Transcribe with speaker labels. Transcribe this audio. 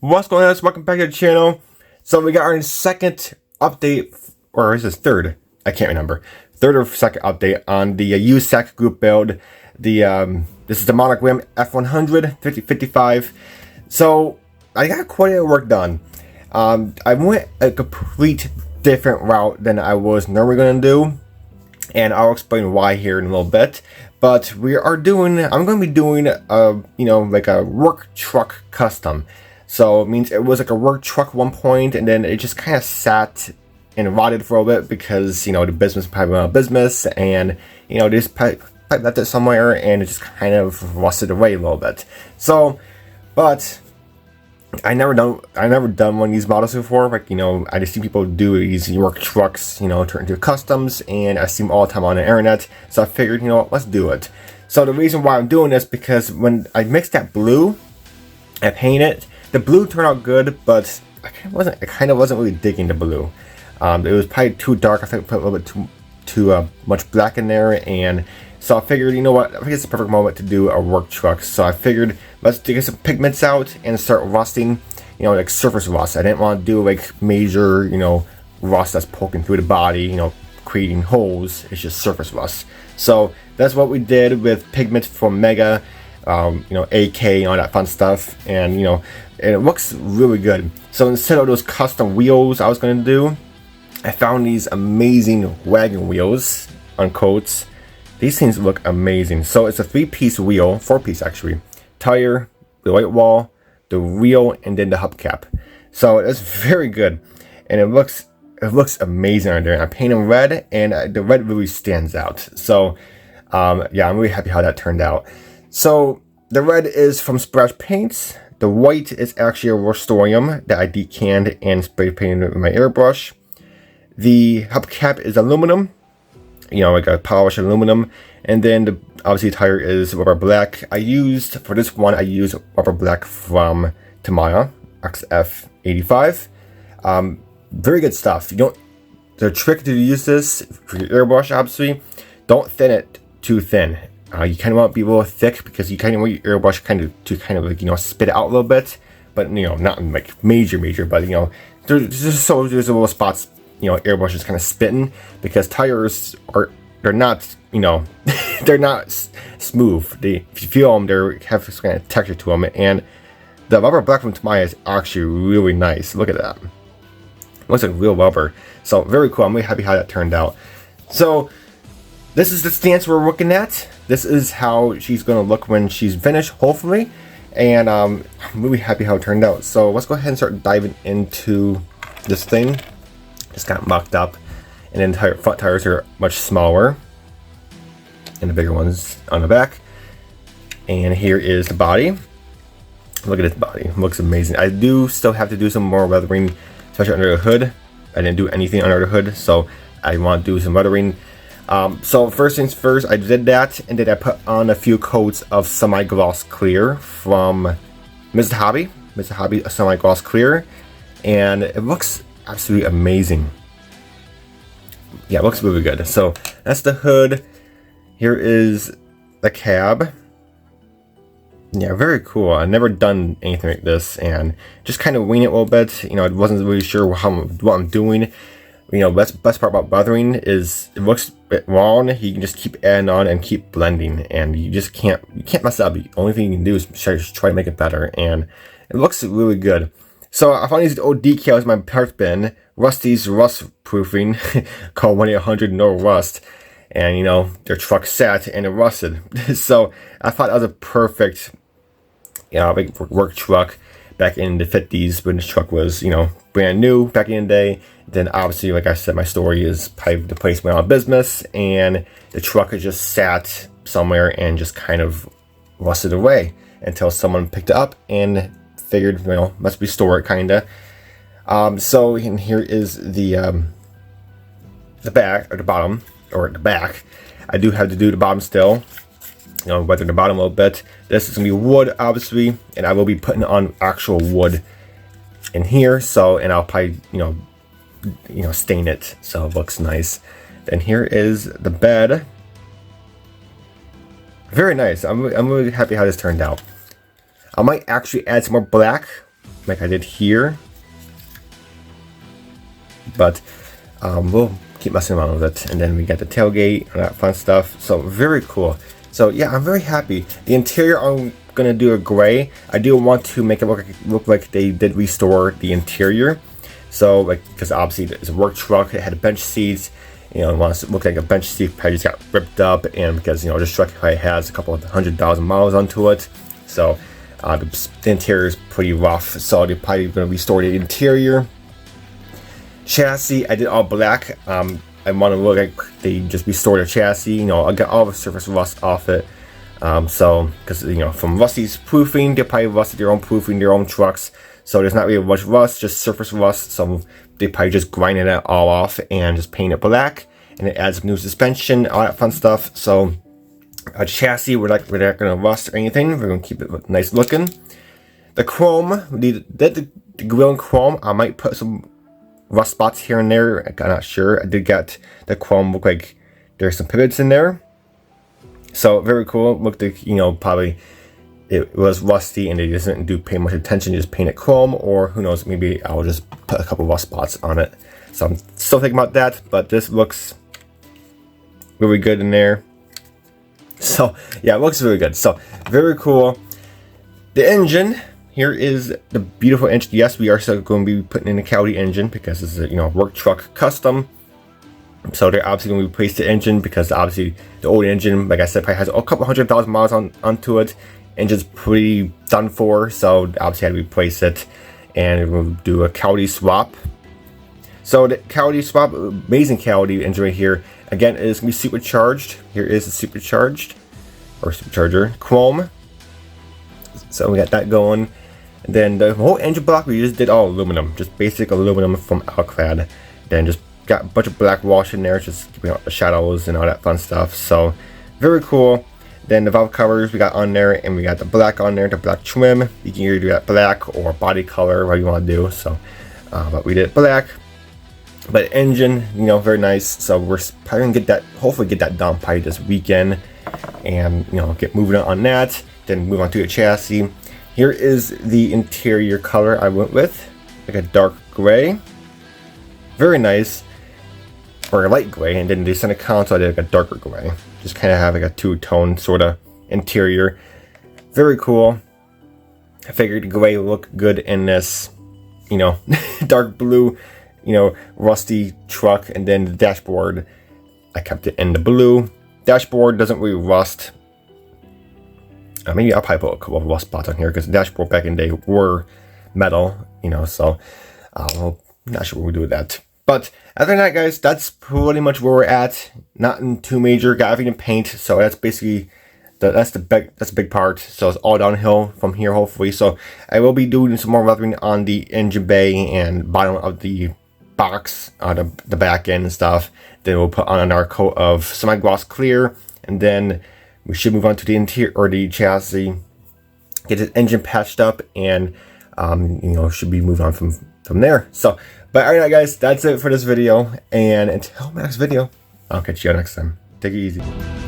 Speaker 1: What's going on? Welcome back to the channel. So we got our second update, or is this third? I can't remember. Third or second update on the USACC group build. This is the monogram F-100 5055. So I got quite a bit of work done. I went a complete different route than I was normally going to do, and I'll explain why here in a little bit. But I'm going to be doing like a work truck custom. So it means it was like a work truck at one point, and then it just kind of sat and rotted for a bit because, the business probably went out of business, and, they just probably left it somewhere, and it just kind of rusted away a little bit. So, but I never done one of these models before. Like, I just see people do these work trucks, turn into customs, and I see them all the time on the internet. So I figured, let's do it. So the reason why I'm doing this, because when I mixed that blue, I painted it. The blue turned out good, but I kind of wasn't really digging the blue. It was probably too dark. I think I put a little bit too much black in there, and so I figured, I think it's the perfect moment to do a work truck. So I figured, let's get some pigments out and start rusting, like surface rust. I didn't want to do like major, rust that's poking through the body, creating holes. It's just surface rust. So that's what we did with pigment from Mega, AK, all that fun stuff, and and it looks really good. So instead of those custom wheels I was going to do, I found these amazing wagon wheels on coats. These things look amazing. So it's a 3-piece wheel, 4-piece actually. Tire, the white wall, the wheel, and then the hubcap. So it's very good, and it looks amazing on there. I painted them red, and the red really stands out. So yeah, I'm really happy how that turned out. So the red is from Splash Paints. The white is actually a Rust-Oleum that I decanned and spray painted with my airbrush. The hubcap is aluminum, like a polished aluminum. And then obviously the tire is rubber black. For this one, I used rubber black from N.Y.S XF85. Very good stuff. The trick to use this for your airbrush, obviously, don't thin it too thin. You kind of want to be a little thick, because you kind of want your airbrush to spit it out a little bit, but not like major, but there's little spots airbrush is kind of spitting, because tires they're not they're not smooth. If you feel them, they have this kind of texture to them, and the rubber black from N.Y.S is actually really nice. Look at that. It looks like real rubber. So very cool. I'm really happy how that turned out. So this is the stance we're looking at. This is how she's going to look when she's finished, hopefully. And I'm really happy how it turned out. So let's go ahead and start diving into this thing. Just got mocked up. And then front tires are much smaller, and the bigger ones on the back. And here is the body. Look at this body. It looks amazing. I do still have to do some more weathering, especially under the hood. I didn't do anything under the hood, so I want to do some weathering. So first things first, I did that, and then I put on a few coats of semi-gloss clear from Mr Hobby. Mr Hobby semi-gloss clear, and it looks absolutely amazing. Yeah, it looks really good. So that's the hood. Here is the cab. Yeah, very cool. I've never done anything like this, and just kind of wing it a little bit. I wasn't really sure what I'm doing. Best part about weathering is it looks a bit wrong. You can just keep adding on and keep blending, and you can't mess it up. The only thing you can do is try to make it better, and it looks really good. So I found these old decals in my parts bin, Rusty's Rust Proofing, called 1-800-NO-RUST, and their truck sat and it rusted. So I thought that was a perfect big work truck back in the 50s when this truck was brand new back in the day. Then obviously, like I said, my story is probably the place went out of business, and the truck had just sat somewhere and just kind of rusted away until someone picked it up and figured, must restore it, kinda. So here is the back, or the bottom, or the back. I do have to do the bottom still, weather the bottom a little bit. This is gonna be wood, obviously, and I will be putting on actual wood in here. So, and I'll probably stain it so it looks nice. Then here is the bed. Very nice. I'm really happy how this turned out. I might actually add some more black like I did here. But we'll keep messing around with it. And then we got the tailgate and that fun stuff. So very cool. So yeah, I'm very happy. The interior, I'm gonna do a gray. I do want to make it look like they did restore the interior. So like, because obviously it's a work truck, it had bench seats. You know, it wants to look like a bench seat probably just got ripped up, and because, you know, this truck probably has a couple of 100,000 miles onto it. So the interior is pretty rough. So they're probably gonna restore the interior. Chassis, I did all black. I want to look like they just restored the chassis. You know, I got all the surface rust off it. So, because, you know, from Rusty's proofing, they probably rusted their own proofing, their own trucks. So there's not really much rust, just surface rust. So they probably just grinded it all off and just paint it black. And it adds new suspension, all that fun stuff. So a chassis, we're not going to rust or anything. We're going to keep it nice looking. The chrome, the grill and chrome, I might put some rust spots here and there. I'm not sure. I did get the chrome look like there's some pivots in there. So very cool. Looked like, you know, probably it was rusty and they just didn't pay much attention, just paint it chrome, or who knows, maybe I'll just put a couple rust spots on it. So I'm still thinking about that, but this looks really good in there. So yeah, it looks really good. So very cool. The engine, here is the beautiful engine. Yes, we are still going to be putting in a Coyote engine because this is a, you know, work truck custom. So they're obviously going to replace the engine because obviously the old engine, like I said, probably has a couple 100,000 miles onto it. Engine's pretty done for, so obviously I had to replace it, and we'll do a Coyote swap. So the Coyote swap, amazing Coyote engine right here. Again, it is going to be supercharged. Here is the supercharged, or supercharger, chrome. So we got that going. And then the whole engine block, we just did all aluminum, just basic aluminum from Alclad. Then just got a bunch of black wash in there, just keeping out the shadows and all that fun stuff. So very cool. Then the valve covers we got on there, and we got the black on there, the black trim. You can either do that black or body color, what you want to do. So, but we did black. But engine, you know, very nice. So we're probably gonna get that, hopefully get that done probably this weekend, and you know, get moving on that. Then move on to the chassis. Here is the interior color I went with, like a dark gray. Very nice, or a light gray, and then the center console I did like a darker gray. Just kind of have like a two-tone sort of interior. Very cool. I figured the gray would look good in this, you know, dark blue, you know, rusty truck. And then the dashboard, I kept it in the blue. Dashboard doesn't really rust. Maybe I'll probably put a couple of rust spots on here because the dashboard back in the day were metal, you know, so I'm not sure what we'll do with that. But other than that, guys, that's pretty much where we're at. Nothing too major. Got everything to paint, so that's basically that's a big part. So it's all downhill from here, hopefully. So I will be doing some more weathering on the engine bay and bottom of the box, the back end and stuff. Then we'll put on another coat of semi-gloss clear, and then we should move on to the interior or the chassis, get the engine patched up, and you know, should be moving on from there. So. But alright guys, that's it for this video, and until next video, I'll catch you next time. Take it easy.